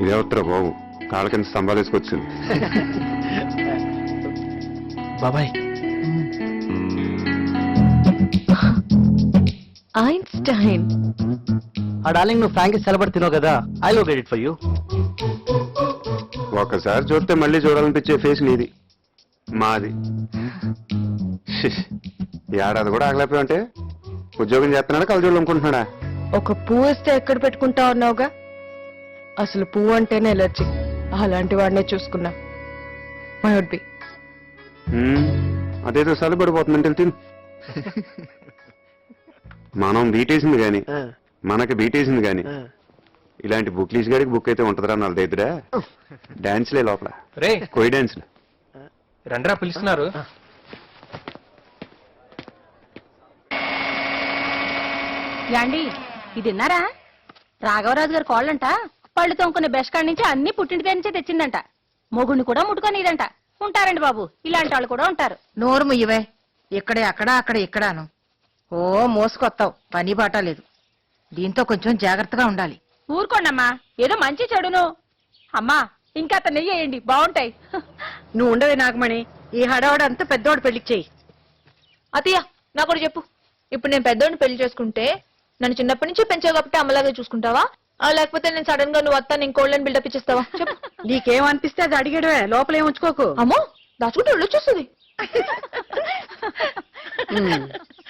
ఇదేవత్తరా బాబు, కాళ్ళ కింద స్తంభాలు వేసుకొచ్చింది. బాబాయ్ ఐన్స్టైన్. ఆ డార్లింగ్ నువ్వు ఫ్రాంక్ సెలబడి తినవు కదా, ఐ లో గెట్ ఇట్ ఫర్ యూ. ఒకసారి చూస్తే మళ్ళీ చూడాలనిపించే ఫేస్ నీది, మాది. ఏడాది కూడా ఆగలేకపోయావంటే ఉద్యోగం చేస్తున్నాడా కలజోళ్ళు అనుకుంటున్నాడా? ఒక పువ్వు ఇస్తే ఎక్కడ పెట్టుకుంటా ఉన్నావుగా, అసలు పువ్వు అంటేనే ఎలర్జీ. అలాంటి వాడినే చూసుకున్నా. My would be. అదేదో సలు పడిపోతుందంటే తిను. మనం బీటేసింది గాని, మనకి బీటేసింది గాని, ఇలాంటి బుక్లీస్ గారికి బుక్ అయితే ఉంటదిరా నా దగ్గర. డాన్స్లే లోపల, రే కోయి డాన్స్లు. రండ్రా పిలుస్తున్నారు. యాండి ఇది విన్నారా? రాఘవరాజు గారి కోళ్ళంట పళ్ళు తోముకునే బెస్కాడ్ నుంచి అన్ని పుట్టింటి దగ్గర నుంచే తెచ్చిందంట. మొగుడిని కూడా ముట్టుకొనిదంట. ఉంటారండి బాబు, ఇలాంటి వాళ్ళు కూడా ఉంటారు. నోరు ముయ్యవే. ఇక్కడే అక్కడ అక్కడ ఇక్కడాను. ఓ మోసుకొత్తావు, పని బాట లేదు. దీంతో కొంచెం జాగ్రత్తగా ఉండాలి. ఊరుకోండమ్మా, ఏదో మంచి చెడును. అమ్మా ఇంకా అతను నెయ్యేయండి, బాగుంటాయి. నువ్వు ఉండవే నాగమణి, ఈ హడావడంతా పెద్దోడు పెళ్లికి చెయ్యి. అతయ్య నాకు కూడా చెప్పు. ఇప్పుడు నేను పెద్దోడిని పెళ్లి చేసుకుంటే నన్ను చిన్నప్పటి నుంచి పెంచావు కాబట్టి అమ్మలాగా చూసుకుంటావా, లేకపోతే నేను సడన్ గా నువ్వు వస్తా నేను కోళ్ళని బిల్డప్ ఇచ్చేస్తావా? చెప్పు. నీకేమనిపిస్తే అది అడిగడవే, లోపలేం ఉంచుకోకు. అమ్మో దాచుకుంటే ఒళ్ళు వచ్చేస్తుంది.